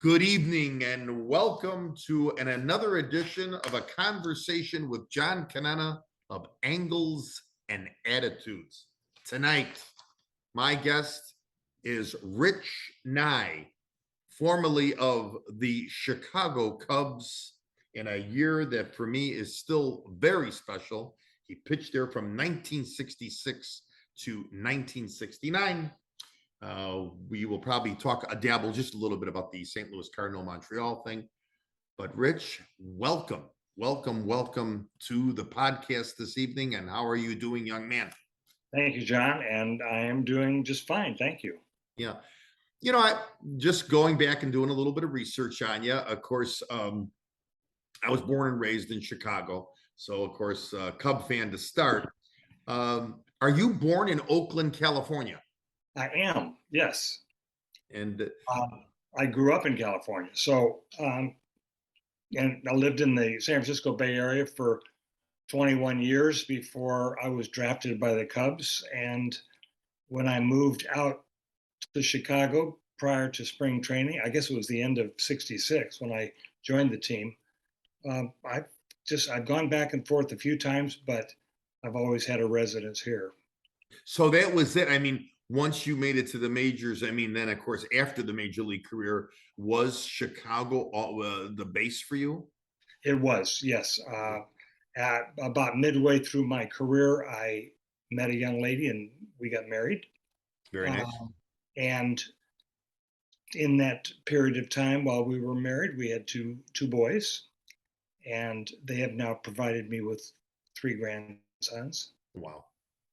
Good evening and welcome to another edition of A Conversation with John Conenna of Angles and Attitudes. Tonight, my guest is Rich Nye, formerly of the Chicago Cubs, in a year that for me is still very special. He pitched there from 1966 to 1969. We will probably dabble just a little bit about the St. Louis Cardinal Montreal thing. But Rich, welcome to the podcast this evening. And how are you doing, young man? Thank you, John. And I am doing just fine. Thank you. Yeah. I just going back and doing a little bit of research on you. Of course, I was born and raised in Chicago. So, of course, Cub fan to start. Are you born in Oakland, California? I am, yes. And I grew up in California. And I lived in the San Francisco Bay Area for 21 years before I was drafted by the Cubs. And when I moved out to Chicago prior to spring training, I guess it was the end of '66 when I joined the team. I've gone back and forth a few times, but I've always had a residence here. So that was it. I mean, once you made it to the majors, then of course, after the major league career, was Chicago the base for you? It was, yes. At about midway through my career, I met a young lady and we got married. Very nice. And in that period of time while we were married, we had two boys, and they have now provided me with 3 grandsons. Wow.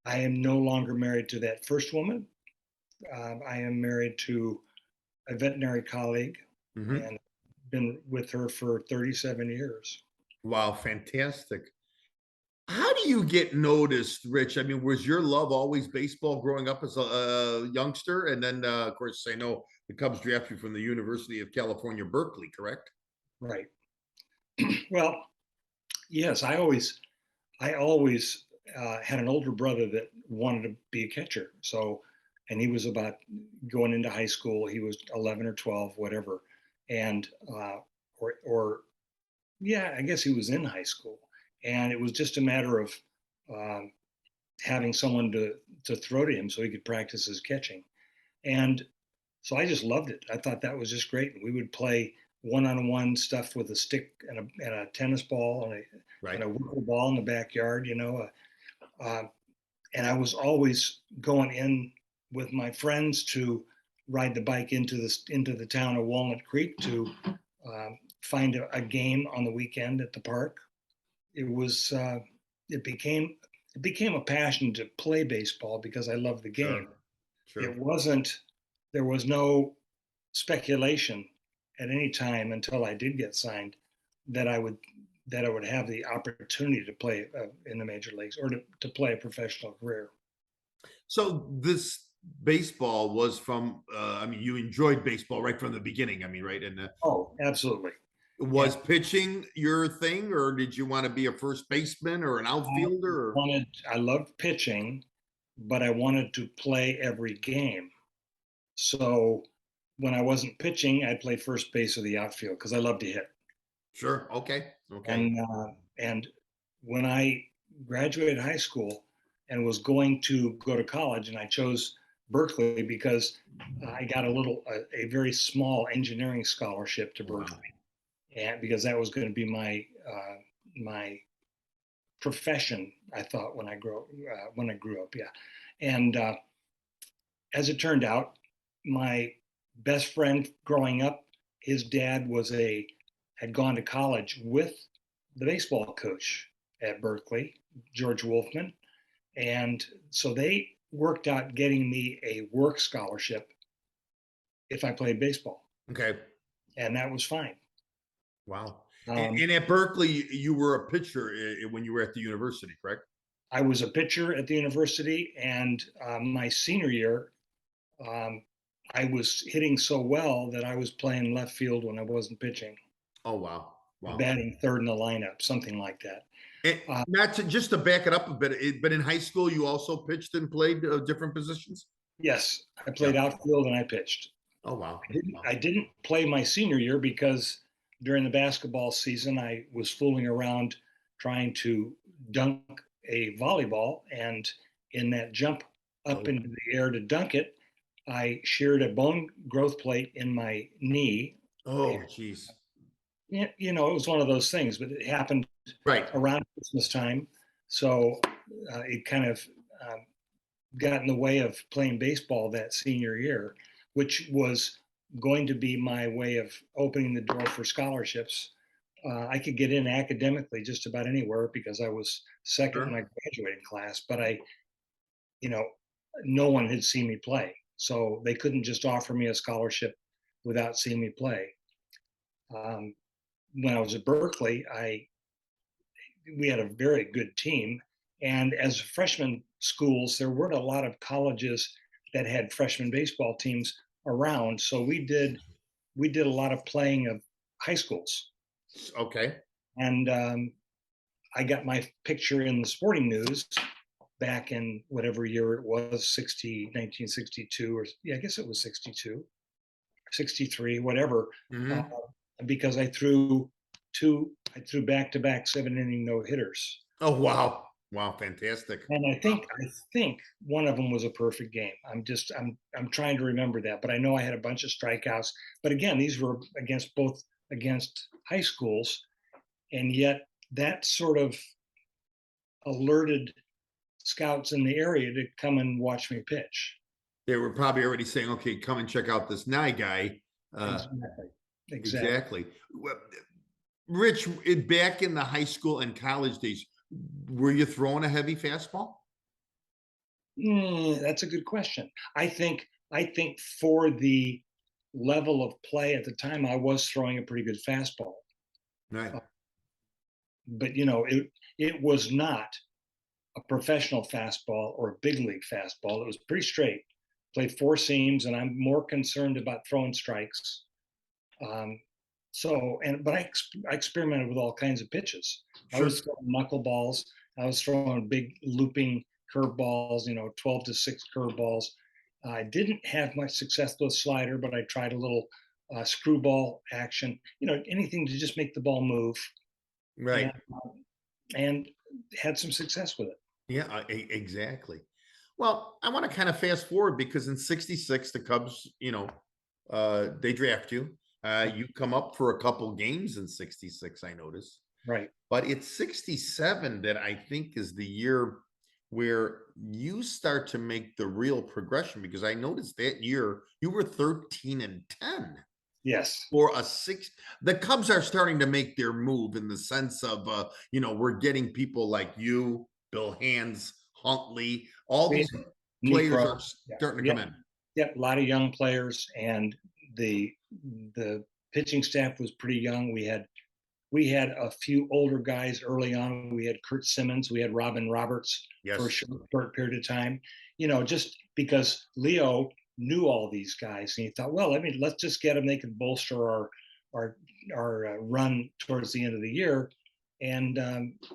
I am no longer married to that first woman. I am married to a veterinary colleague and been with her for 37 years. Wow, fantastic. How do you get noticed, Rich? I mean, was your love always baseball growing up as a youngster? And then, of course, I know the Cubs drafted you from the University of California, Berkeley, correct? Right. Well, yes, I always had an older brother that wanted to be a catcher. And he was about going into high school. He was 11 or 12, whatever. And, I guess he was in high school. And it was just a matter of having someone to throw to him so he could practice his catching. And so I just loved it. I thought that was just great. And we would play one-on-one stuff with a stick and a tennis ball and a wiffle ball in the backyard, and I was always going in with my friends to ride the bike into the town of Walnut Creek to find a game on the weekend at the park. It became a passion to play baseball because I loved the game. Sure. There was no speculation at any time until I did get signed that I would have the opportunity to play in the major leagues or to play a professional career. So this baseball was from, you enjoyed baseball right from the beginning. Right? Oh, absolutely. Was pitching your thing, or did you want to be a first baseman or an outfielder? I loved pitching, but I wanted to play every game. So when I wasn't pitching, I'd play first base or the outfield because I love to hit. Sure. Okay. And when I graduated high school and was going to go to college, and I chose Berkeley because I got a very small engineering scholarship to Berkeley. Wow. And because that was going to be my profession, I thought when I grew up, yeah. And as it turned out, my best friend growing up, his dad had gone to college with the baseball coach at Berkeley, George Wolfman, and so they worked out getting me a work scholarship if I played baseball. Okay, and that was fine. Wow. And at Berkeley, you were a pitcher when you were at the university, correct? I was a pitcher at the university, and my senior year, I was hitting so well that I was playing left field when I wasn't pitching. Oh, wow. Batting third in the lineup, something like that. Just to back it up a bit, but in high school, you also pitched and played different positions? Yes, I played outfield and I pitched. Oh, wow. Wow. I didn't play my senior year because during the basketball season, I was fooling around trying to dunk a volleyball. And in that jump up Oh, into the air to dunk it, I sheared a bone growth plate in my knee. And, oh, geez. you know, it was one of those things, but it happened Right. around Christmas time. So it kind of um, got in the way of playing baseball that senior year, which was going to be my way of opening the door for scholarships. I could get in academically just about anywhere because I was second in Sure. my graduating class, but you know, no one had seen me play. So they couldn't just offer me a scholarship without seeing me play. Um, when I was at Berkeley, we had a very good team. And as freshman schools, there weren't a lot of colleges that had freshman baseball teams around. So we did a lot of playing of high schools. Okay. And I got my picture in the Sporting News back in whatever year it was, 1962, or yeah, I guess it was 62, 63, whatever, uh, Hmm. because I threw back-to-back 7 inning no hitters. Oh, wow. Wow. Fantastic. And Wow. I think one of them was a perfect game. I'm trying to remember that, but I know I had a bunch of strikeouts. But again, these were against high schools, and yet that sort of alerted scouts in the area to come and watch me pitch. They were probably already saying, okay, come and check out this Nye guy. Uh, Exactly. Exactly. exactly. Rich, back in the high school and college days, were you throwing a heavy fastball? That's a good question. I think for the level of play at the time, I was throwing a pretty good fastball. Right. Uh, but you know, it was not a professional fastball or a big league fastball. It was pretty straight. Played four seams, and I'm more concerned about throwing strikes. Um, but I experimented with all kinds of pitches. I Sure. was throwing knuckleballs. I was throwing big looping curveballs, you know, 12-6 curveballs. I didn't have much success with slider, but I tried a little screwball action, you know, anything to just make the ball move, and Right. and had some success with it. Yeah, exactly. Well, I want to kind of fast forward because in 66, the Cubs, they draft you. You come up for a couple games in 66, I noticed. Right. But it's 67 that I think is the year where you start to make the real progression because I noticed that year you were 13-10 Yes. for a six. The Cubs are starting to make their move in the sense of, we're getting people like you, Bill Hands, Huntley, all We these players Necro. are Yeah. starting to come Yep. in. Yep. A lot of young players, and the the pitching staff was pretty young. We had a few older guys early on. We had Kurt Simmons, we had Robin Roberts for a Yes. short period of time. You know, just because Leo knew all these guys, and he thought, well, let's just get them. They can bolster our run towards the end of the year. And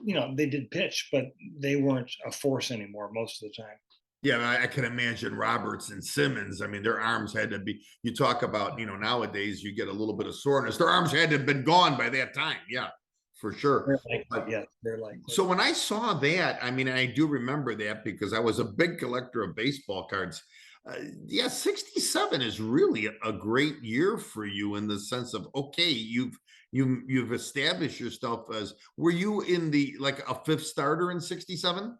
you know, they did pitch, but they weren't a force anymore most of the time. Yeah, I can imagine Roberts and Simmons. I mean, their arms had to be. You talk about, nowadays you get a little bit of soreness. Their arms had to have been gone by that time. Yeah, for sure. Very likely, But yes, very likely. so when I saw that, I mean, I do remember that because I was a big collector of baseball cards. Yeah, 67 is really a great year for you in the sense of, okay, you've established yourself as, were you in the like a fifth starter in 67?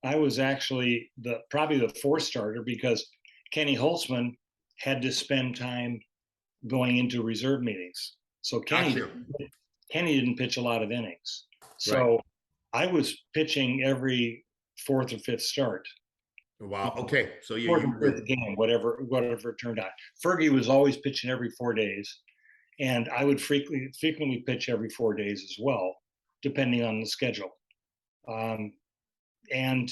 I was actually probably the fourth starter because Kenny Holtzman had to spend time going into reserve meetings. So Got you. Kenny didn't pitch a lot of innings. Right. So I was pitching every fourth or fifth start, Wow. Okay. So yeah, fourth you or were fifth game, whatever it turned out. Fergie was always pitching every 4 days, and I would frequently pitch every 4 days as well, depending on the schedule. Um, and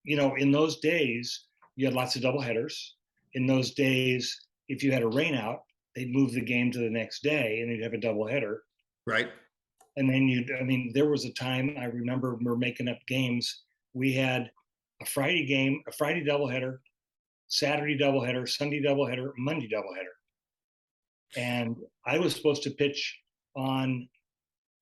you know, in those days, you had lots of double headers. In those days, if you had a rainout, they'd move the game to the next day and you'd have a double header. right. And then there was a time I remember we were making up games. We had a Friday game, a Friday doubleheader, Saturday doubleheader, Sunday doubleheader, Monday doubleheader. And I was supposed to pitch on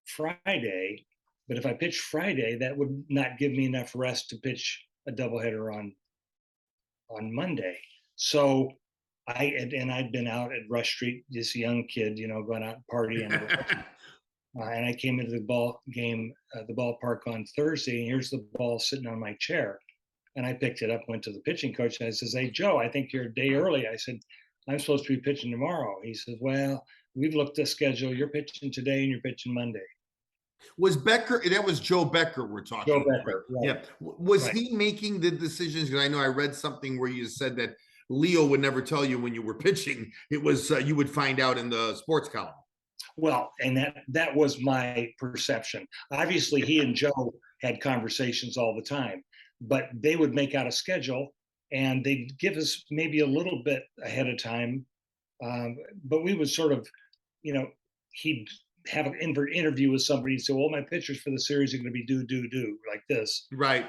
Friday, but if I pitched Friday, that would not give me enough rest to pitch a doubleheader on Monday. So I'd been out at Rush Street, this young kid, going out and partying. And I came into the the ballpark on Thursday, and here's the ball sitting on my chair. And I picked it up, went to the pitching coach, and I says, "Hey, Joe, I think you're a day early." I said, "I'm supposed to be pitching tomorrow." He says, "Well, we've looked at the schedule. You're pitching today and you're pitching Monday." Was Becker, that was Joe Becker we're talking Joe about, Becker, right? right. Yeah. Was Right. he making the decisions? Because I know I read something where you said that Leo would never tell you when you were pitching. It was you would find out in the sports column. Well, and that was my perception. Obviously, he and Joe had conversations all the time, but they would make out a schedule and they'd give us maybe a little bit ahead of time. But we would sort of, he'd have an interview with somebody and say, "Well, my pitchers for the series are going to be do like this." Right.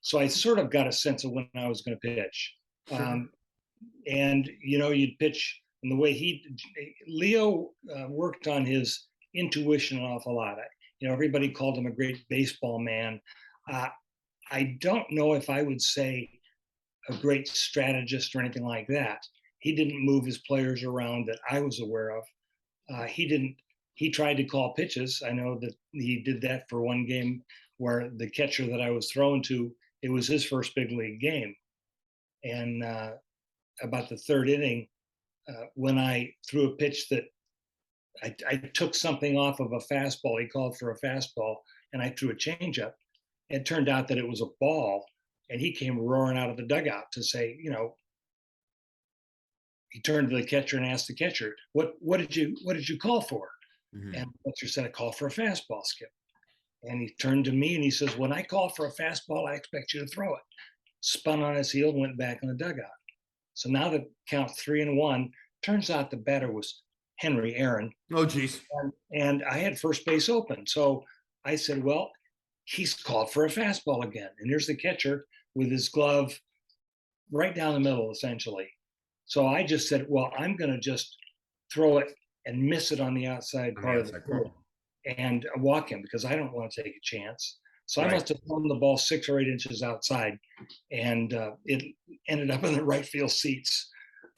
So I sort of got a sense of when I was going to pitch. Sure. And you'd pitch, and the way Leo worked on his intuition an awful lot. Everybody called him a great baseball man. I don't know if I would say a great strategist or anything like that. He didn't move his players around that I was aware of. He didn't. He tried to call pitches. I know that he did that for one game where the catcher that I was thrown to, it was his first big league game, and about the third inning, when I threw a pitch that I took something off of a fastball. He called for a fastball, and I threw a changeup. It turned out that it was a ball, and he came roaring out of the dugout to say, he turned to the catcher and asked the catcher, "What did you call for?" Mhm. And the catcher said, "I called for a fastball, Skip." And he turned to me and he says, "When I call for a fastball, I expect you to throw it." Spun on his heel and went back in the dugout. So now the count 3-1. Turns out the batter was Henry Aaron. Oh, geez. And I had first base open. So I said, "Well, he's called for a fastball again." And here's the catcher with his glove right down the middle, essentially. So I just said, "Well, I'm going to just throw it and miss it on the outside part of the field and walk him because I don't want to take a chance." So I must have thrown the ball 6 or 8 inches outside, and it ended up in the right field seats.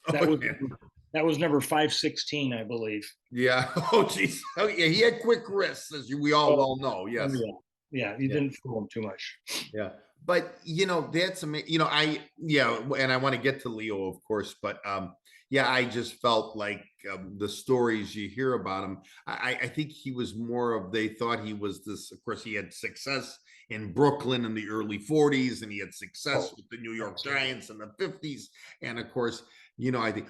That was number 516, I believe. Yeah. Oh, geez. Oh, yeah. He had quick wrists, as we all well know. Yes. Yeah. You didn't fool him too much. Yeah. But that's amazing. And I want to get to Leo, of course, but yeah, I just felt like the stories you hear about him. I think he was more of, they thought he was this, of course, he had success in Brooklyn in the early 40s, and he had success with the New York Giants in the 50s. And of course, I think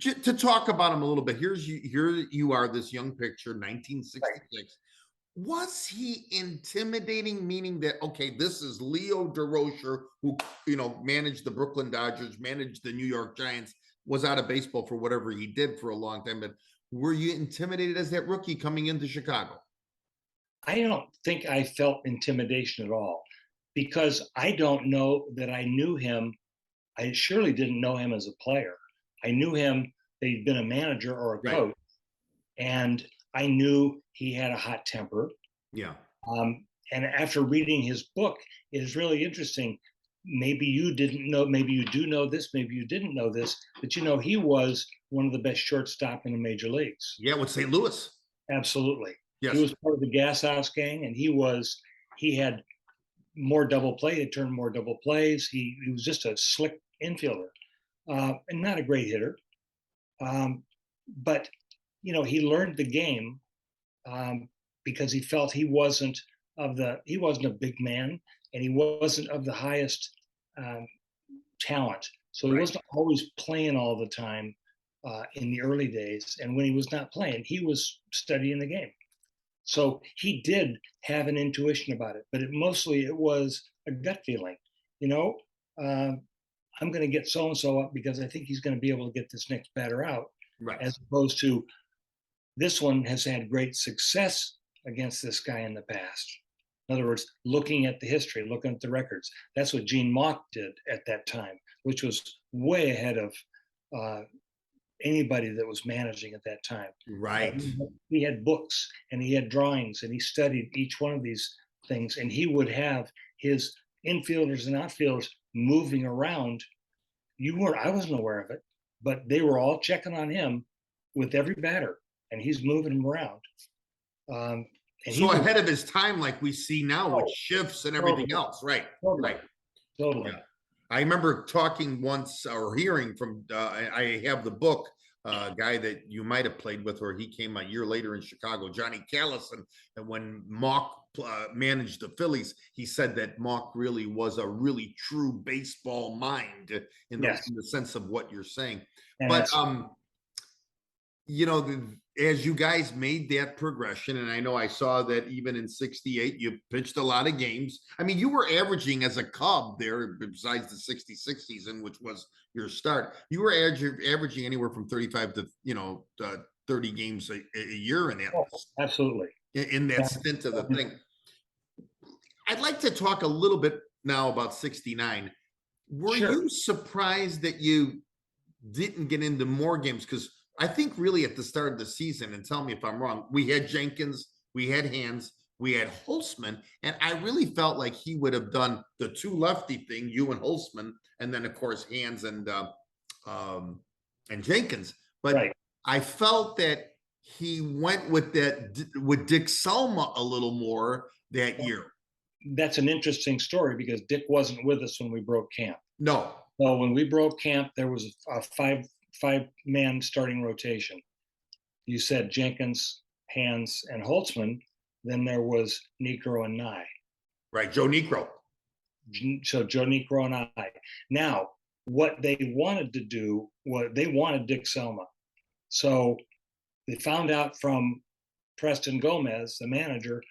to talk about him a little bit, here you are, this young pitcher, 1966. Was he intimidating, meaning that, okay, this is Leo Durocher, who, managed the Brooklyn Dodgers, managed the New York Giants, was out of baseball for whatever he did for a long time, but were you intimidated as that rookie coming into Chicago? I don't think I felt intimidation at all because I don't know that I knew him. I surely didn't know him as a player. I knew him that he'd been a manager or a coach, and I knew he had a hot temper. Yeah. And after reading his book, it is really interesting. Maybe you didn't know, maybe you do know this, maybe you didn't know this, but he was one of the best shortstop in the major leagues. Yeah, with St. Louis. Absolutely. Yes. He was part of the Gas House gang, and he had more double play. He turned more double plays. He was just a slick infielder, and not a great hitter. But he learned the game because he felt he wasn't a big man, and he wasn't of the highest talent. So he wasn't always playing all the time in the early days. And when he was not playing, he was studying the game. So he did have an intuition about it, but mostly it was a gut feeling. I'm going to get so and so up because I think he's going to be able to get this next batter out, as opposed to this one has had great success against this guy in the past. In other words, looking at the history, looking at the records. That's what Gene Mauch did at that time, which was way ahead of anybody that was managing at that time. Right. He had books and he had drawings and he studied each one of these things, and he would have his infielders and outfielders moving around. I wasn't aware of it, but they were all checking on him with every batter, and he's moving them around. And So ahead of his time, like we see now with shifts and everything totally, else. Right. totally, Right. totally. Yeah. I remember talking once or hearing from, I have the book, guy that you might have played with, or he came a year later in Chicago, Johnny Callison. And when Mauch managed the Phillies, he said that Mauch really was a really true baseball mind in the sense of what you're saying. And but, you know, as you guys made that progression, and I know I saw that even in 68, you pitched a lot of games. I mean, you were averaging as a Cub there, besides the 66 season, which was your start, you were averaging anywhere from 35 to, 30 games a year in that. Absolutely. In that stint of the thing. I'd like to talk a little bit now about 69. Were you surprised that you didn't get into more games? Because I think really at the start of the season, and tell me if I'm wrong, we had Jenkins, we had Hands, we had Holtzman, and I really felt like he would have done the two lefty thing, you and Holtzman, and then of course Hands and Jenkins. But I felt that he went with Dick Selma a little more that year. That's an interesting story because Dick wasn't with us when we broke camp. No. So when we broke camp, there was a five-man starting rotation. You said Jenkins, Hands, and Holtzman. Then there was Niekro and Nye. Right, Joe Niekro. So Joe Niekro and I. Now, what they wanted to do was they wanted Dick Selma. So they found out from Preston Gomez, the manager,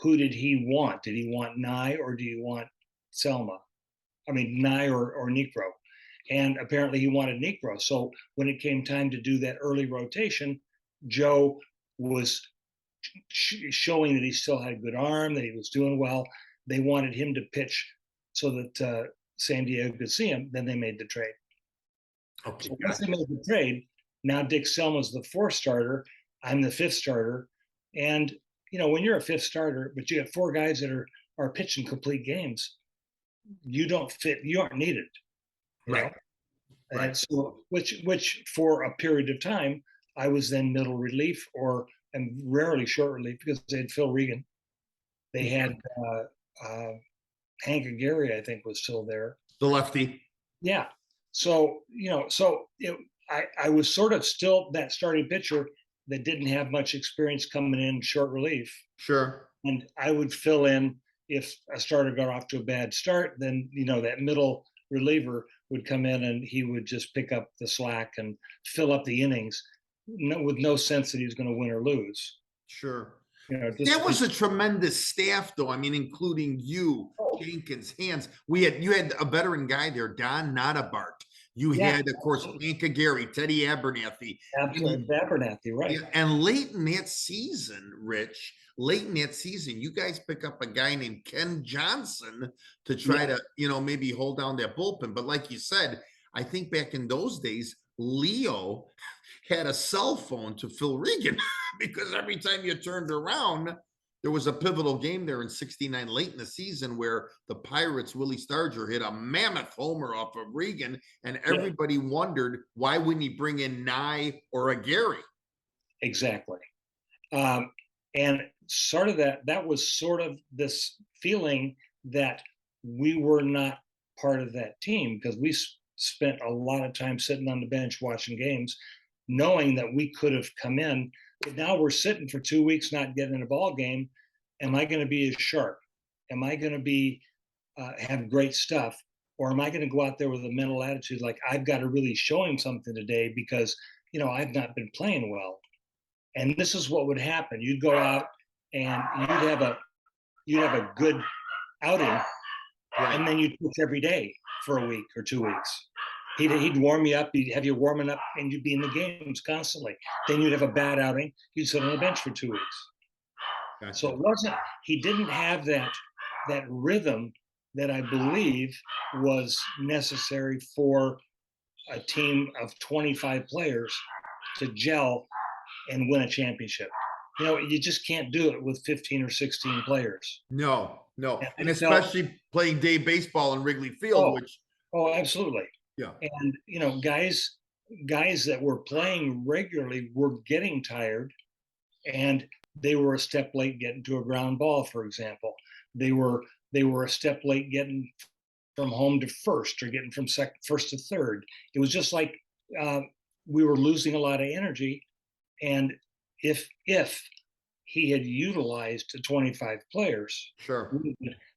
who did he want? Did he want Nye or do you want Selma? I mean, Nye or Niekro. And apparently he wanted Niekro. So when it came time to do that early rotation, Joe was showing that he still had a good arm, that he was doing well. They wanted him to pitch so that San Diego could see him. Then they made the trade. Okay. So once they made the trade, now Dick Selma's the fourth starter. I'm the fifth starter. And, when you're a fifth starter, but you have four guys that are pitching complete games, you don't fit, you aren't needed. Right. And so, which for a period of time, I was then middle relief and rarely short relief because they had Phil Regan. They had Hank Aguirre, I think, was still there. The lefty. Yeah. So, I was sort of still that starting pitcher that didn't have much experience coming in short relief. Sure. And I would fill in if a starter got off to a bad start, then, that middle reliever would come in and he would just pick up the slack and fill up the innings with no sense that he was going to win or lose. Sure. That was a tremendous staff, though. I mean, including you, Jenkins, Hands. You had a veteran guy there, Don Notabart. You had, of course, Hank Aguirre, Teddy Abernathy. Absolutely, Abernathy, right. Yeah, and late in that season, Rich, you guys pick up a guy named Ken Johnson to try to, maybe hold down that bullpen. But like you said, I think back in those days, Leo had a cell phone to Phil Regan because every time you turned around, there was a pivotal game there in 69 late in the season where the Pirates, Willie Starger, hit a mammoth homer off of Regan, and everybody wondered why wouldn't he bring in Nye or Aguirre? Exactly. And sort of that was sort of this feeling that we were not part of that team because we spent a lot of time sitting on the bench watching games, knowing that we could have come in. But now we're sitting for 2 weeks not getting in a ball game. Am I going to be as sharp? Am I going to be have great stuff? Or am I going to go out there with a mental attitude like I've got to really show him something today because, I've not been playing well. And this is what would happen. You'd go out and you'd have a good outing, and then you'd pitch every day for a week or 2 weeks. He'd warm you up, he'd have you warming up, and you'd be in the games constantly. Then you'd have a bad outing, you'd sit on the bench for 2 weeks. So Gotcha. it wasn't, he didn't have that rhythm that I believe was necessary for a team of 25 players to gel and win a championship. You just can't do it with 15 or 16 players. No, no. And And I felt, especially playing day baseball in Wrigley Field, oh, which, oh, absolutely. yeah, And guys that were playing regularly were getting tired, and they were a step late getting to a ground ball, for example. They were a step late getting from home to first, or getting from first to third. It was just like, uh, we were losing a lot of energy. And if he had utilized the 25 players, sure.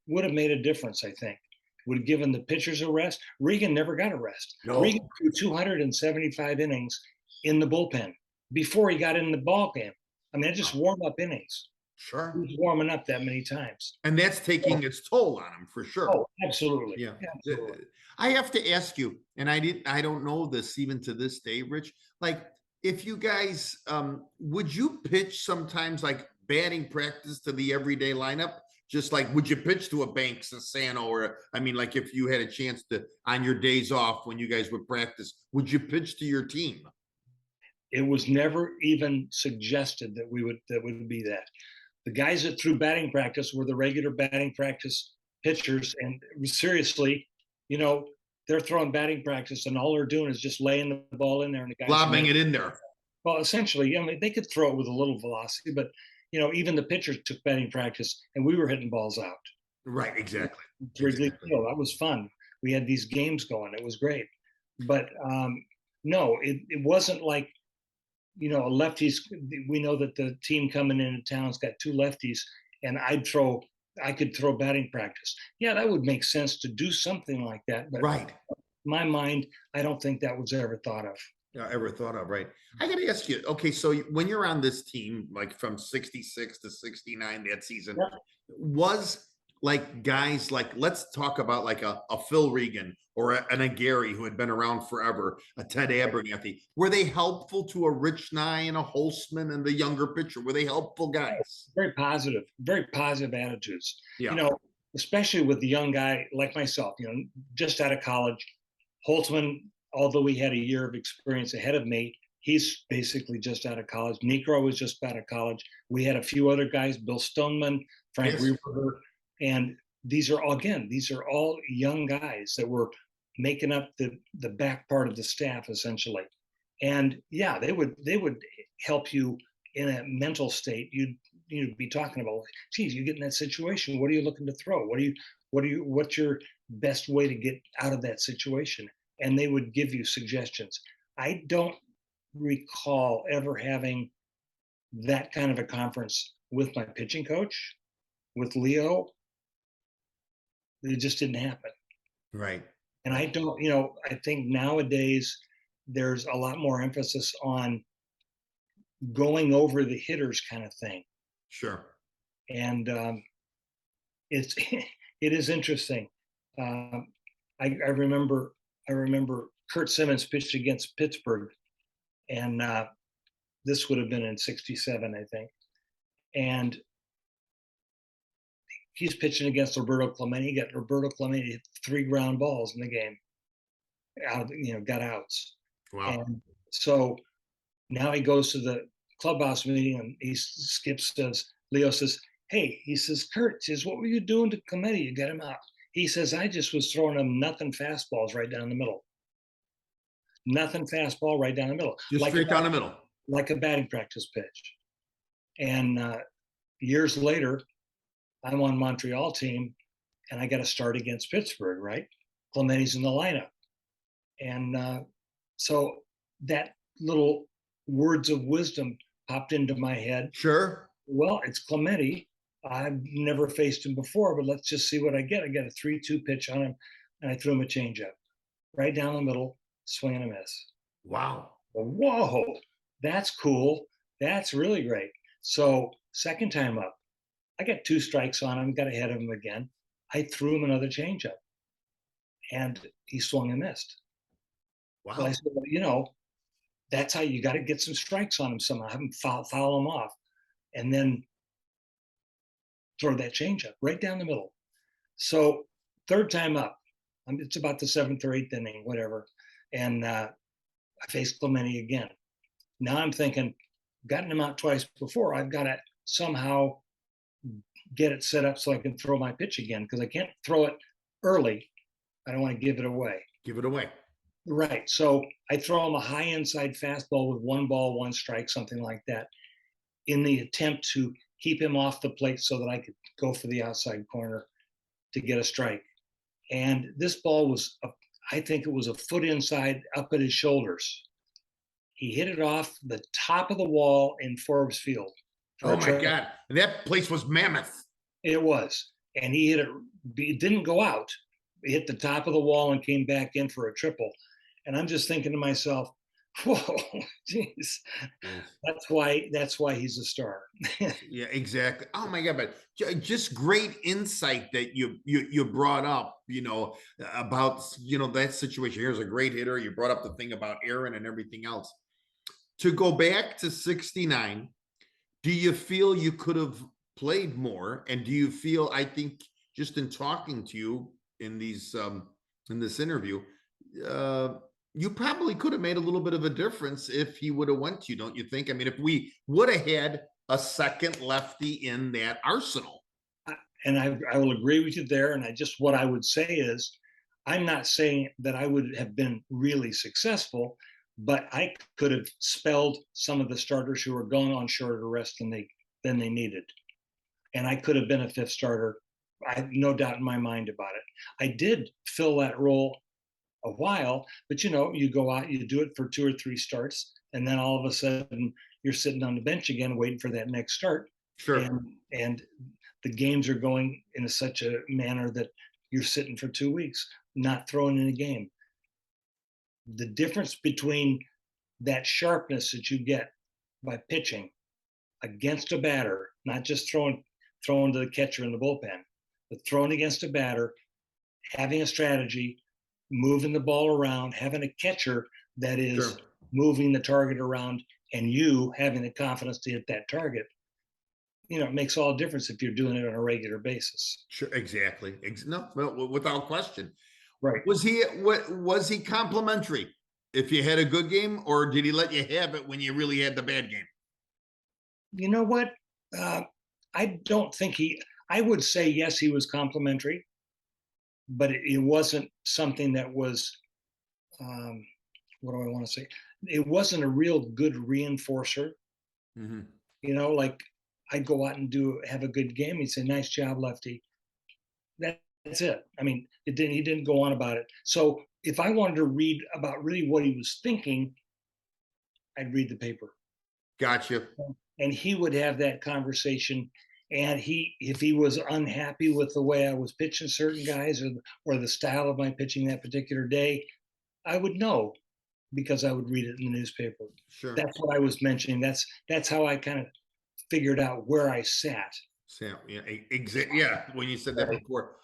would have made a difference, I think. Would have given the pitchers a rest. Regan never got a rest. Regan No, threw 275 innings in the bullpen before he got in the ball game. I mean, just warm up innings. He sure. was warming up that many times. And that's Oh, taking its toll on him for sure. oh, absolutely. Yeah. Absolutely. I have to ask you, and I don't know this even to this day, Rich. Like, if you guys, would you pitch sometimes like batting practice to the everyday lineup? Just like, would you pitch to a Banks, a Sano, or I mean, like if you had a chance to on your days off when you guys would practice, would you pitch to your team? It was never even suggested that would be that. The guys that threw batting practice were the regular batting practice pitchers, and seriously, you know, they're throwing batting practice, and all they're doing is just laying the ball in there, and the guys are Lobbing making. it in there. Well, essentially, I mean, they could throw it with a little velocity, but even the pitchers took batting practice, and we were hitting balls out. Right, exactly. Wrigley Exactly. Field. That was fun. We had these games going. It was great. But no, it wasn't like, lefties. We know that the team coming into town's got two lefties, and I could throw batting practice. Yeah, that would make sense to do something like that. But Right. in my mind, I don't think that was ever thought of. Ever thought of, right? I got to ask you, okay, so when you're on this team, like from 66 to 69 that season, Yeah. was like guys like, let's talk about like a Phil Regan or an Gary who had been around forever, a Ted Abernathy. Were they helpful to a Rich Nye and a Holtzman and the younger pitcher? Were they helpful guys? Very positive attitudes. Yeah. Especially with the young guy like myself, just out of college. Holtzman, although he had a year of experience ahead of me, he's basically just out of college. Necro was just out of college. We had a few other guys, Bill Stoneman, Frank Yes. Reberger, and these are all young guys that were making up the back part of the staff essentially. And yeah, they would help you in a mental state. You'd be talking about, geez, you get in that situation. What are you looking to throw? What's your best way to get out of that situation? And they would give you suggestions. I don't recall ever having that kind of a conference with my pitching coach, with Leo. It just didn't happen. Right. And I don't, I think nowadays there's a lot more emphasis on going over the hitters kind of thing. Sure. And it's it is interesting. Um, I remember Kurt Simmons pitched against Pittsburgh, and this would have been in '67, I think. And he's pitching against Roberto Clemente. He got Roberto Clemente hit 3 ground balls in the game, got outs. Wow. And so now he goes to the clubhouse meeting, and Leo says, hey, he says, Kurt, says, what were you doing to Clemente? You got him out. He says, I just was throwing him nothing fastballs right down the middle. Nothing fastball right down the middle. Just straight down the middle. Like a batting practice pitch. And years later, I'm on Montreal team, and I got to start against Pittsburgh, right? Clemente's in the lineup. And so that little words of wisdom popped into my head. Sure. Well, it's Clemente. I've never faced him before, but let's just see what I get. I got a 3-2 pitch on him, and I threw him a changeup right down the middle, swing and a miss. Wow. Whoa, that's cool. That's really great. So second time up, I got 2 strikes on him, got ahead of him again. I threw him another changeup, and he swung and missed. Wow. So I said, well, that's how you got to get some strikes on him somehow. Have him foul him off. And then throw that changeup right down the middle. So third time up, it's about the seventh or eighth inning, whatever, and I faced Clemente again. Now I'm thinking, gotten him out twice before, I've got to somehow get it set up so I can throw my pitch again, because I can't throw it early. I don't want to give it away. Give it away. Right. So I throw him a high inside fastball with 1 ball, 1 strike, something like that, in the attempt to keep him off the plate so that I could go for the outside corner to get a strike. And this ball was, I think it was a foot inside, up at his shoulders. He hit it off the top of the wall in Forbes Field. Oh my God. And that place was mammoth. It was. And he hit it, it didn't go out. It hit the top of the wall and came back in for a triple. And I'm just thinking to myself, whoa, jeez. That's why he's a star. Yeah, exactly. Oh my God, but just great insight that you brought up, about, that situation. Here's a great hitter. You brought up the thing about Aaron and everything else. To go back to 69, do you feel you could have played more? And do you feel, I think, just in talking to you in these in this interview, you probably could have made a little bit of a difference if he would have went to you, don't you think? I mean, if we would have had a second lefty in that arsenal. And I will agree with you there. And what I would say is, I'm not saying that I would have been really successful, but I could have spelled some of the starters who were going on shorter rest than they needed. And I could have been a fifth starter. I have no doubt in my mind about it. I did fill that role a while, but you go out, you do it for 2 or 3 starts, and then all of a sudden you're sitting on the bench again waiting for that next start. Sure. And the games are going in such a manner that you're sitting for 2 weeks, not throwing in a game. The difference between that sharpness that you get by pitching against a batter, not just throwing to the catcher in the bullpen, but throwing against a batter, having a strategy, moving the ball around, having a catcher that is moving the target around, and you having the confidence to hit that target, it makes all the difference if you're doing it on a regular basis. Sure, exactly. No, without question. Right. Was he complimentary if you had a good game, or did he let you have it when you really had the bad game? You know what? I don't think I would say yes, he was complimentary, but it wasn't something that was, what do I want to say? It wasn't a real good reinforcer. Mm-hmm. Like I'd go out and have a good game. He'd say, "Nice job, lefty." That's it. I mean, he didn't go on about it. So if I wanted to read about really what he was thinking, I'd read the paper. Gotcha. And he would have that conversation. And if he was unhappy with the way I was pitching certain guys or the style of my pitching that particular day, I would know, because I would read it in the newspaper. Sure. That's what I was mentioning. That's how I kind of figured out where I sat. So, yeah, when you said that before.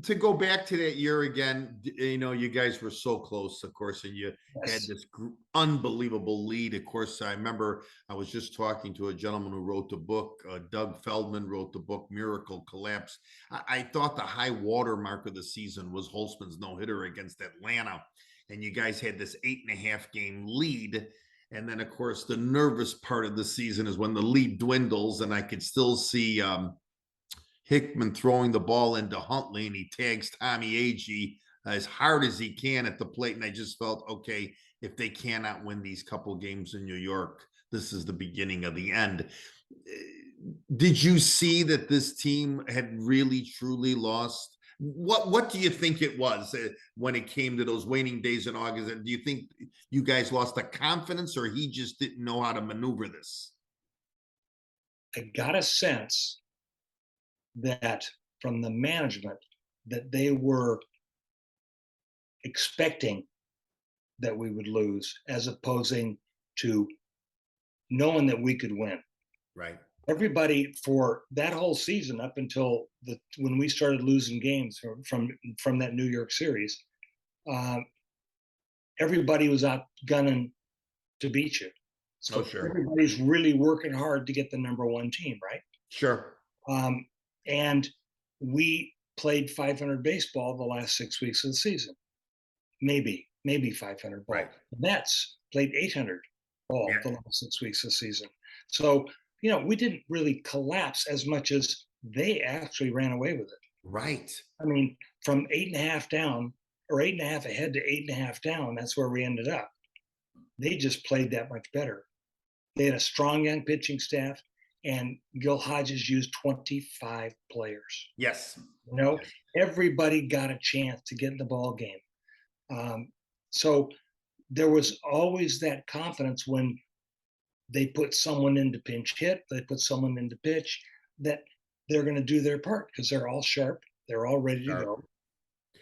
To go back to that year again, you guys were so close, of course, and you had this unbelievable lead. Of course, I remember I was just talking to a gentleman who wrote the book. Doug Feldman wrote the book Miracle Collapse. I thought the high water mark of the season was Holtzman's no-hitter against Atlanta, and you guys had this 8.5 game lead. And then, of course, the nervous part of the season is when the lead dwindles, and I could still see Hickman throwing the ball into Huntley, and he tags Tommy Agee as hard as he can at the plate. And I just felt, okay, if they cannot win these couple games in New York, this is the beginning of the end. Did you see that this team had really, truly lost? What do you think it was when it came to those waning days in August? And do you think you guys lost the confidence, or he just didn't know how to maneuver this? I got a sense that from the management that they were expecting that we would lose, as opposing to knowing that we could win. Right. Everybody for that whole season up until when we started losing games from that New York series, everybody was out gunning to beat you. So sure. Everybody's really working hard to get the number 1 team, right? Sure. And we played 500 baseball the last 6 weeks of the season. Maybe 500 ball. Right. The Mets played 800 ball Yeah. the last 6 weeks of the season. So, we didn't really collapse as much as they actually ran away with it. Right. I mean, from 8.5 down or 8.5 ahead to 8.5 down, that's where we ended up. They just played that much better. They had a strong young pitching staff, and Gil Hodges used 25 players. Yes. Yes. Everybody got a chance to get in the ball game. So there was always that confidence when they put someone into pinch hit, they put someone into pitch, that they're going to do their part because they're all sharp, they're all ready to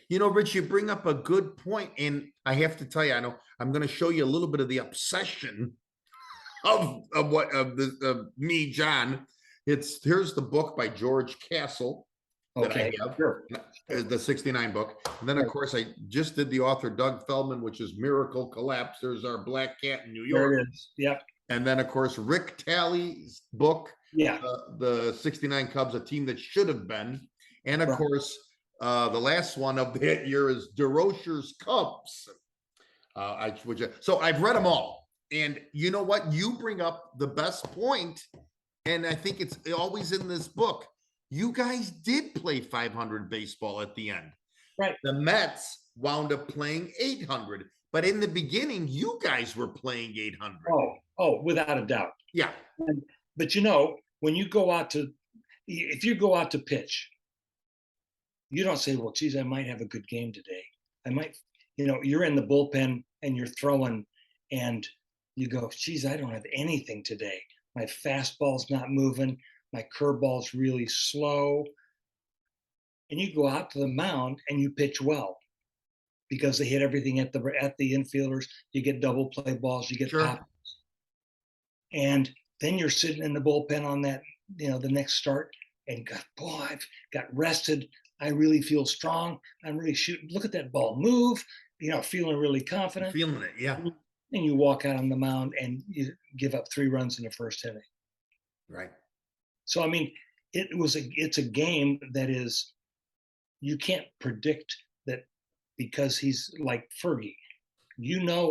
go. Rich, you bring up a good point, and I have to tell you, I know I'm going to show you a little bit of the obsession of me, John. Here's the book by George Castle that I have, sure. the 69 book. And then, of course, I just did the author Doug Feldman, which is Miracle Collapse. There's our Black Cat in New York. There it is. Yep. And then, of course, Rick Talley's book, Yeah. the 69 Cubs, a team that should have been. And, of course, the last one of that year is Durocher's Cubs. So I've read them all. And you know what? You bring up the best point, and I think it's always in this book. You guys did play 500 baseball at the end. Right. The Mets wound up playing 800. But in the beginning, you guys were playing 800. Oh, without a doubt. Yeah. But when you go out if you go out to pitch, you don't say, well, geez, I might have a good game today. I might, you're in the bullpen and you're throwing, and you go, geez, I don't have anything today. My fastball's not moving. My curveball's really slow. And you go out to the mound and you pitch well because they hit everything at the infielders. You get double play balls, you get pop. And then you're sitting in the bullpen on that, the next start, and I've got rested. I really feel strong. I'm really shooting. Look at that ball move, feeling really confident. Feeling it, yeah. And you walk out on the mound and you give up 3 runs in the first inning. Right. So, I mean, it's a game that is, you can't predict that because he's like Fergie.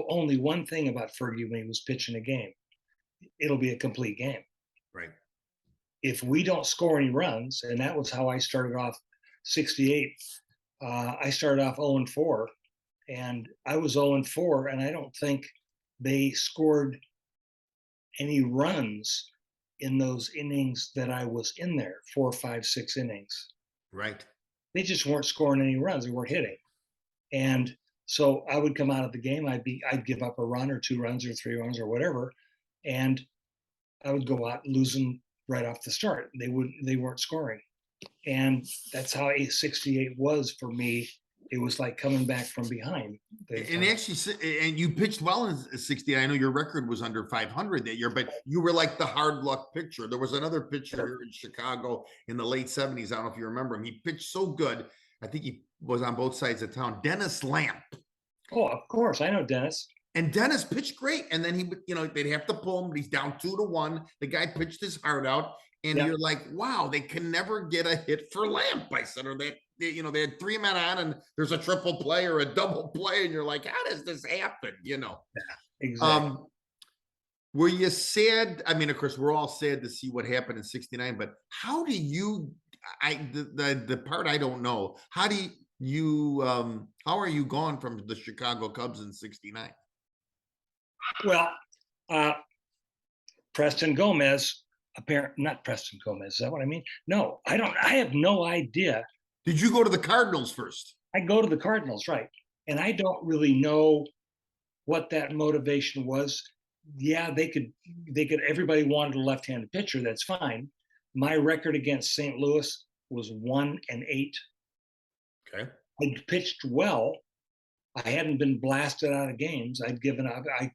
Only one thing about Fergie when he was pitching a game. It'll be a complete game. Right. If we don't score any runs, and that was how I started off 68, I started off 0-4, and I was 0-4, and I don't think they scored any runs in those innings that I was in there, 4, 5, 6 innings. Right. They just weren't scoring any runs. They weren't hitting. And so I would come out of the game. I'd give up a run or 2 runs or 3 runs or whatever. And I would go out losing right off the start. They weren't scoring. And that's how 68 was for me. It was like coming back from behind. And actually, and you pitched well in 60. I know your record was under 500 that year, but you were like the hard luck pitcher. There was another pitcher here in Chicago in the late 70s. I don't know if you remember him. He pitched so good. I think he was on both sides of town. Dennis Lamp. Oh, of course. I know Dennis. And Dennis pitched great. And then he would, they'd have to pull him, but he's down 2-1. The guy pitched his heart out. And you're like, wow, they can never get a hit for Lamp. I said, or they had 3 men on and there's a triple play or a double play. And you're like, how does this happen? Yeah, exactly. Were you sad? I mean, of course, we're all sad to see what happened in 69, but how do you, the part I don't know, how are you gone from the Chicago Cubs in 69? Well, Preston Gomez, not Preston Gomez. Is that what I mean? No, I don't. I have no idea. Did you go to the Cardinals first? I go to the Cardinals, right? And I don't really know what that motivation was. Yeah, they could. Everybody wanted a left-handed pitcher. That's fine. My record against St. Louis was 1-8. Okay. I pitched well. I hadn't been blasted out of games. I'd given up. I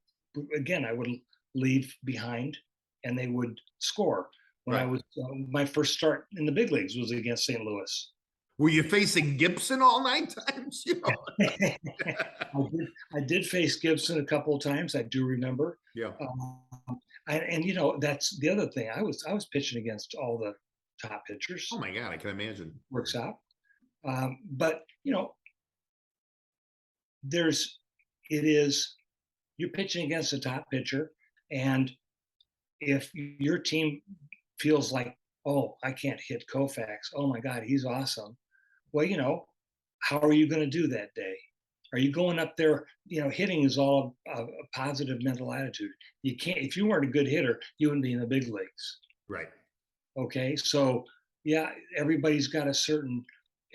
would leave behind, and they would score. When I was my first start in the big leagues was against St. Louis. Were you facing Gibson all 9 times? I did face Gibson a couple of times. I do remember. Yeah. And that's the other thing. I was pitching against all the top pitchers. Oh my God, I can imagine. Works out. But you're pitching against a top pitcher, and if your team feels like, oh, I can't hit Koufax, oh my God, he's awesome. Well, how are you going to do that day? Are you going up there? Hitting is all a positive mental attitude. You can't, if you weren't a good hitter, you wouldn't be in the big leagues. Right. Okay. So, yeah, everybody's got a certain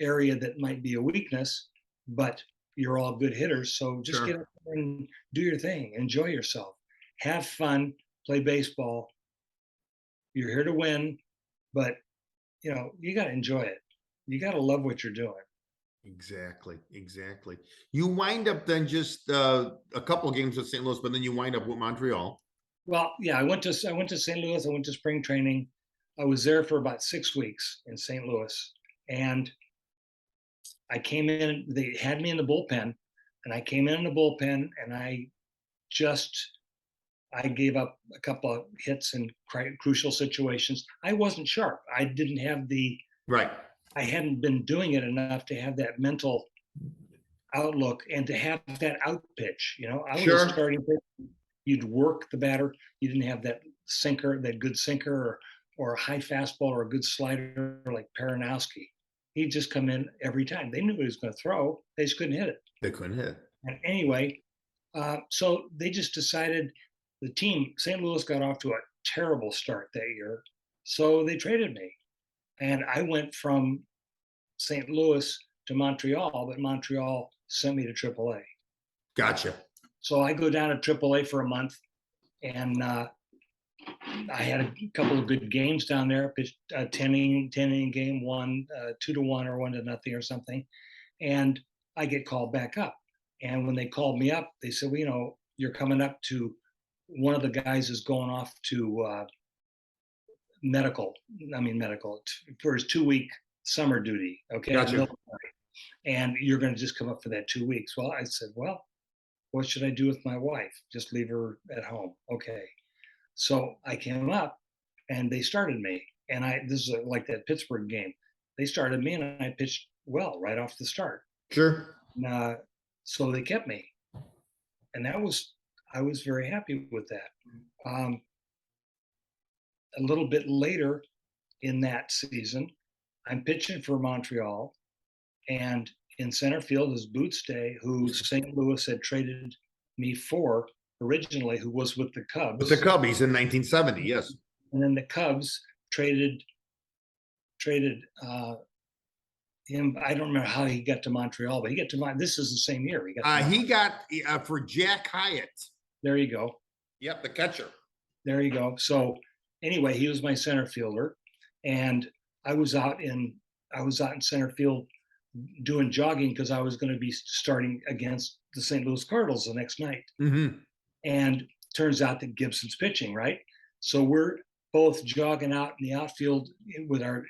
area that might be a weakness, but you're all good hitters. So just get up there and do your thing, enjoy yourself, have fun, play baseball. You're here to win, but you got to enjoy it. You got to love what you're doing. Exactly. You wind up then just a couple of games with St. Louis, but then you wind up with Montreal. Well, yeah, I went to St. Louis. I went to spring training. I was there for about 6 weeks in St. Louis, and I came in. They had me in the bullpen, and I came in the bullpen, and I gave up a couple of hits in crucial situations. I wasn't sharp. I didn't have right. I hadn't been doing it enough to have that mental outlook and to have that out pitch. I was a starting pitch. You'd work the batter. You didn't have that sinker, that good sinker, or a high fastball or a good slider like Peronowski. He'd just come in every time. They knew what he was going to throw. They just couldn't hit it. They couldn't hit. And anyway, so they just decided, the team, St. Louis, got off to a terrible start that year. So they traded me. And I went from St. Louis to Montreal, but Montreal sent me to AAA. Gotcha. So I go down to AAA for a month, and I had a couple of good games down there. Pitched a 10-inning game, won 2-1 or 1-0 or something, and I get called back up. And when they called me up, they said, "Well, you're coming up to." One of the guys is going off to medical for his 2-week summer duty. Okay. Gotcha. And you're going to just come up for that 2 weeks. Well, I said, well, what should I do with my wife? Just leave her at home. Okay. So I came up and they started me. And this is like that Pittsburgh game. They started me and I pitched well right off the start. Sure. And, so they kept me. And I was very happy with that. A little bit later in that season, I'm pitching for Montreal, and in center field is Boots Day, who St. Louis had traded me for originally, who was with the Cubs. With the Cubbies in 1970, yes. And then the Cubs traded him. I don't remember how he got to Montreal, but he got to this is the same year. He got for Jack Hyatt. There you go. Yep, the catcher. There you go. So anyway, he was my center fielder, and I was out in center field doing jogging because I was going to be starting against the St. Louis Cardinals the next night. Mm-hmm. And turns out that Gibson's pitching, right? So we're both jogging out in the outfield with our,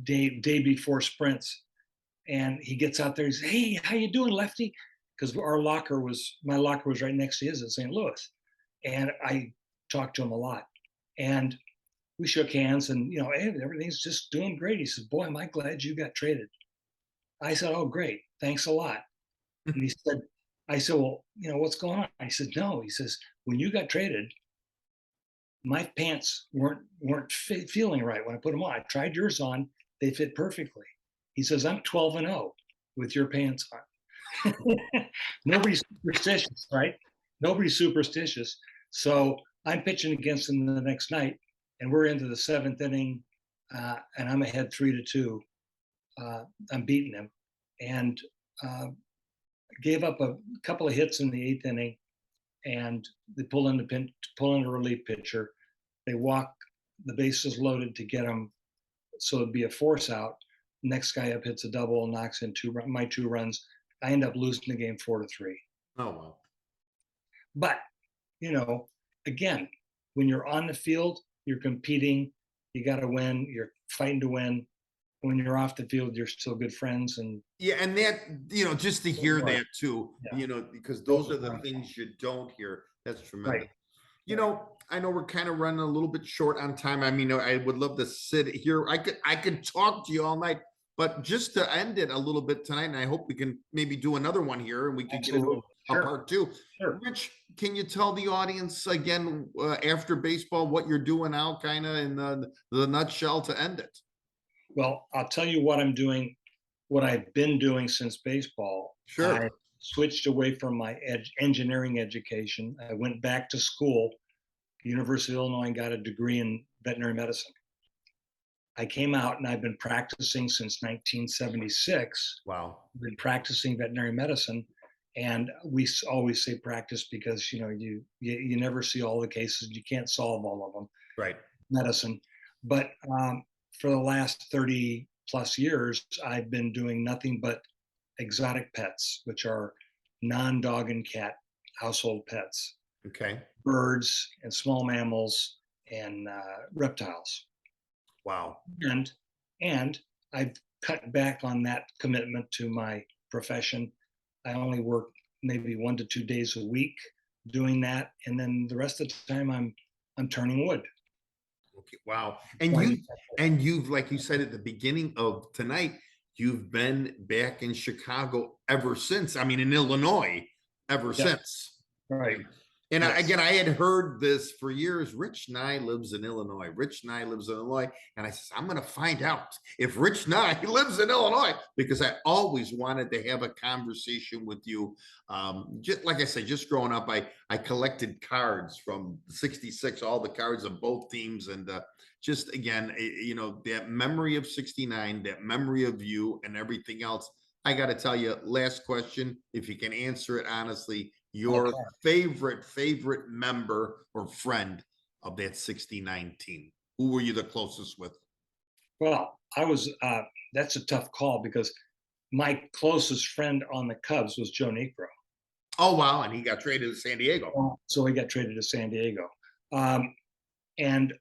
day before sprints. And he gets out there. He says, "Hey, how you doing, Lefty?" Because my locker was right next to his at St. Louis. And I talked to him a lot. And we shook hands and, hey, everything's just doing great. He said, "Boy, am I glad you got traded." I said, "Oh, great. Thanks a lot." And I said, "Well, what's going on?" He said, "No." He says, "When you got traded, my pants weren't feeling right when I put them on. I tried yours on. They fit perfectly." He says, "I'm 12-0 with your pants on." Nobody's superstitious, right? Nobody's superstitious. So I'm pitching against him the next night, and we're into the 7th inning, and I'm ahead 3-2. I'm beating him, and gave up a couple of hits in the 8th inning, and they pull in a relief pitcher. They walk the bases loaded to get him, so it'd be a force out. Next guy up hits a double, knocks in my 2 runs. I end up losing the game 4-3. Oh, wow. But, again, when you're on the field, you're competing, you got to win, you're fighting to win. When you're off the field, you're still good friends. And yeah, and that, just to hear that too, Yeah. because those are the things you don't hear. That's tremendous. Right. You know, I know we're kind of running a little bit short on time. I mean, I would love to sit here. I could talk to you all night, but just to end it a little bit tonight, and I hope we can maybe do another one here and we can get Absolutely. a Sure. part two. Sure. Rich, can you tell the audience again after baseball what you're doing now, kind of in the nutshell to end it? Well, I'll tell you what I'm doing, what I've been doing since baseball. I Sure. switched away from my engineering education. I went back to school, University of Illinois, and got a degree in veterinary medicine. I came out and I've been practicing since 1976. Wow. I've been practicing veterinary medicine, and we always say practice because you never see all the cases, you can't solve all of them. Right. Medicine, but for the last 30 plus years, I've been doing nothing but exotic pets, which are non-dog and cat household pets, Okay. birds and small mammals and reptiles. Wow. And I've cut back on that commitment to my profession. I only work maybe 1 to 2 days a week doing that, and then the rest of the time I'm turning wood. Okay. Wow. And you've like you said at the beginning of tonight, you've been back in Chicago ever since. I mean, in Illinois ever Yeah. since. Right. And Yes. again, I had heard this for years. Rich Nye lives in Illinois. Rich Nye lives in Illinois. And I said, I'm going to find out if Rich Nye lives in Illinois because I always wanted to have a conversation with you. Just like I said, just growing up, I collected cards from '66, all the cards of both teams. And just again, that memory of '69, that memory of you and everything else. I got to tell you, last question, if you can answer it honestly, your favorite member or friend of that '69 team? Who were you the closest with? Well, that's a tough call because my closest friend on the Cubs was Joe Negro. Oh, wow. And he got traded to San Diego. So he got traded to San Diego. And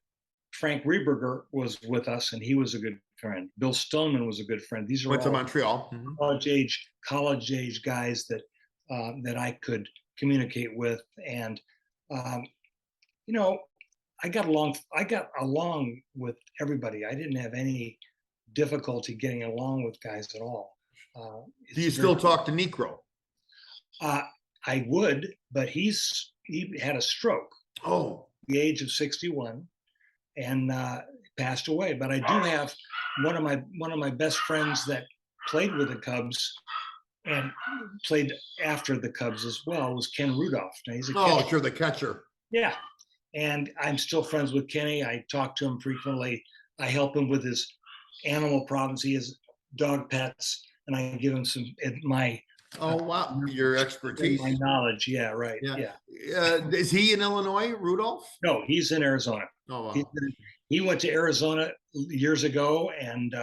Frank Rieberger was with us, and he was a good friend. Bill Stoneman was a good friend. These are Went to all Montreal. Mhm. college age guys that I could communicate with, and um, you know, I got along with everybody. I didn't have any difficulty getting along with guys at all. Do you It's still very, talk to Necro? I would, but he had a stroke Oh, at the age of 61 and passed away. But I do have one of my best friends that played with the Cubs and played after the Cubs as well was Ken Rudolph. Now he's a catcher. sure, the catcher. Yeah, and I'm still friends with Kenny. I talk to him frequently. I help him with his animal problems. He has dog pets, and I give him my Oh, wow. Your expertise. my knowledge. Yeah, right. Yeah. Yeah. Is he in Illinois, Rudolph? No, he's in Arizona. Oh, He's wow. he went to Arizona years ago, and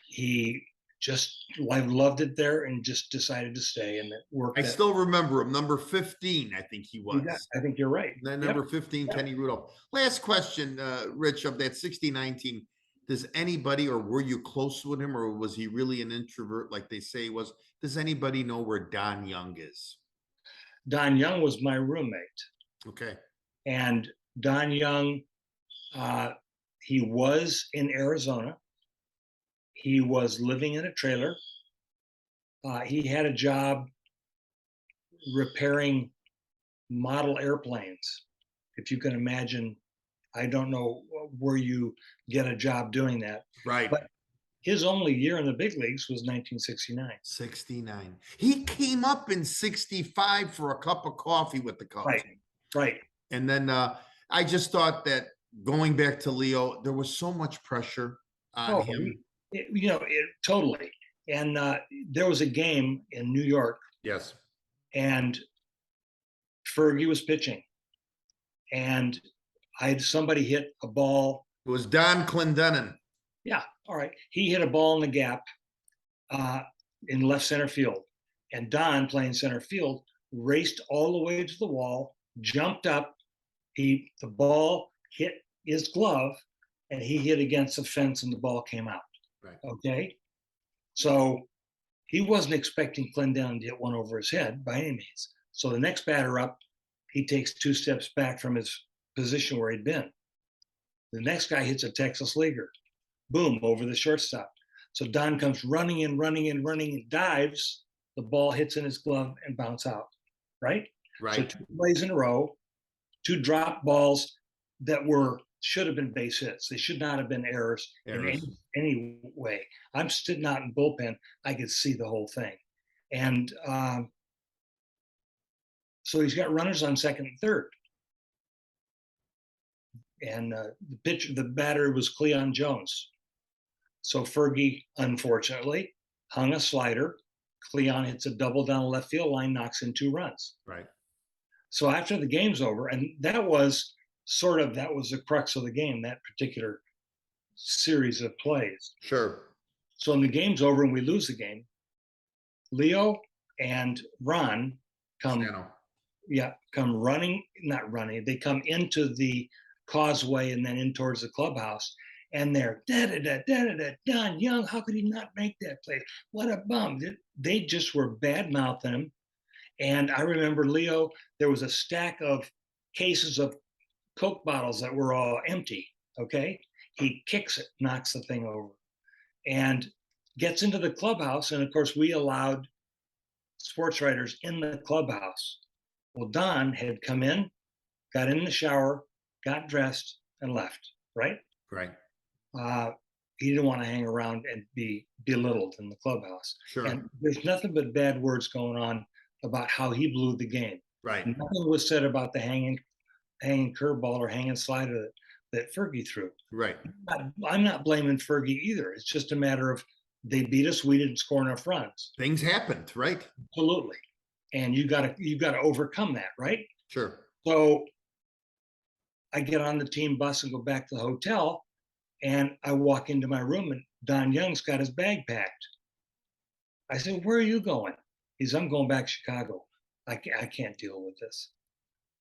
he just loved it there, and just decided to stay, and it worked. I still remember him. Number 15, I think he was. I think you're right. Then Yep. number 15, Yep. Kenny Rudolph. Last question, Rich, of that '69 team. Does anybody, or were you close with him, or was he really an introvert like they say he was? Does anybody know where Don Young is? Don Young was my roommate, Okay. and Don Young, he was in Arizona. He was living in a trailer. He had a job repairing model airplanes. If you can imagine, I don't know where you get a job doing that. Right. But his only year in the big leagues was 1969. 69. He came up in 65 for a cup of coffee with the Cubs. Right, right. And then I just thought that going back to Leo, there was so much pressure on him. Totally. And there was a game in New York, Yes. and Fergie was pitching, and I had somebody hit a ball. It was Don Clendenin. Yeah, all right. He hit a ball in the gap in left center field, and Don, playing center field, raced all the way to the wall, jumped up. The ball hit his glove, and he hit against the fence, and the ball came out. Right. Okay, so he wasn't expecting Clendenin to hit one over his head by any means. So the next batter up he takes 2 steps back from his position where he'd been. The next guy hits a Texas leaguer, boom, over the shortstop. So Don comes running and dives. The ball hits in his glove and bounce out, right? So Right. 2 plays in a row, 2 drop balls that should have been base hits. They should not have been errors in any way. I'm sitting out in bullpen. I could see the whole thing. And so he's got runners on second and third. And the batter was Cleon Jones. So Fergie, unfortunately, hung a slider. Cleon hits a double down the left field line, knocks in 2 runs. Right. So after the game's over, and that was the crux of the game, that particular series of plays. Sure. So when the game's over and we lose the game, Leo and Ron come running, not running, they come into the causeway and then in towards the clubhouse, and they're Don Young, how could he not make that play? What a bum. They just were bad mouthing him. And I remember Leo, there was a stack of cases of Coke bottles that were all empty. Okay. He kicks it, knocks the thing over, and gets into the clubhouse. And of course, we allowed sports writers in the clubhouse. Well, Don had come in, got in the shower, got dressed, and left. Right. Right. He didn't want to hang around and be belittled in the clubhouse. Sure. And there's nothing but bad words going on about how he blew the game. Right. Nothing was said about the hanging curveball or hanging slider that Fergie threw. Right. I'm not blaming Fergie either. It's just a matter of they beat us. We didn't score enough runs. Things happened, right? Absolutely. And you got to overcome that, right? Sure. So I get on the team bus and go back to the hotel, and I walk into my room and Don Young's got his bag packed. I said, "Where are you going?" He says, "I'm going back to Chicago. I can't deal with this."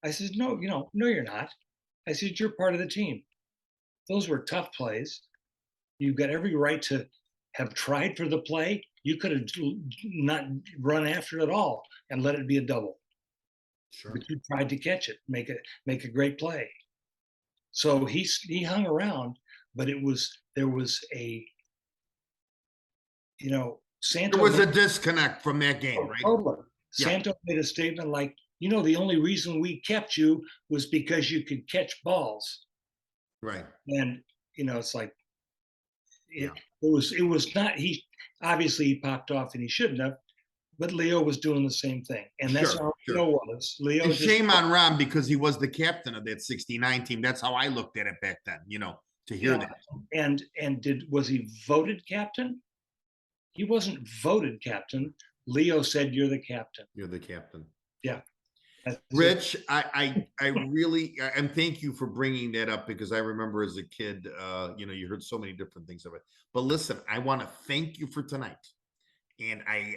I said, "No, no, you're not." I said, "You're part of the team. Those were tough plays. You've got every right to have tried for the play. You could have not run after it at all and let it be a double. Sure. But you tried to catch it, make a great play." So he hung around, but there was a, Santo. There was a disconnect from that game, right? Totally. Yeah. Santo made a statement like, "The only reason we kept you was because you could catch balls." Right. And it's like Yeah. it was not, he obviously he popped off and he shouldn't have, but Leo was doing the same thing. And that's Sure, how sure. Leo was. Leo And just, shame on Ron because he was the captain of that 69 team. That's how I looked at it back then, to hear yeah. that. And was he voted captain? He wasn't voted captain. Leo said, "You're the captain." You're the captain. Yeah. Rich, I really, and thank you for bringing that up because I remember as a kid, you heard so many different things of it. But listen, I want to thank you for tonight. And I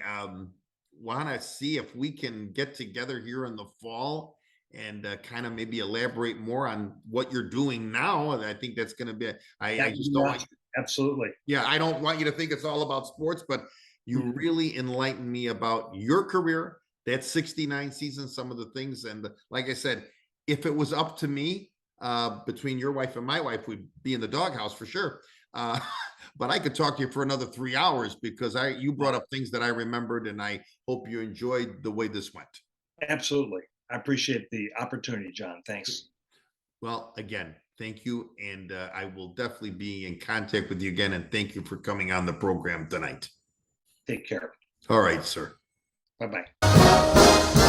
want to see if we can get together here in the fall and kind of maybe elaborate more on what you're doing now. And I think that's going to be, I just don't want, absolutely. yeah, I don't want you to think it's all about sports, but you really enlightened me about your career, that 69 season, some of the things. And like I said, if it was up to me, between your wife and my wife, we'd be in the doghouse for sure. But I could talk to you for another 3 hours because you brought up things that I remembered, and I hope you enjoyed the way this went. Absolutely. I appreciate the opportunity, John. Thanks. Well, again, thank you. And I will definitely be in contact with you again. And thank you for coming on the program tonight. Take care. All right, sir. Bye-bye.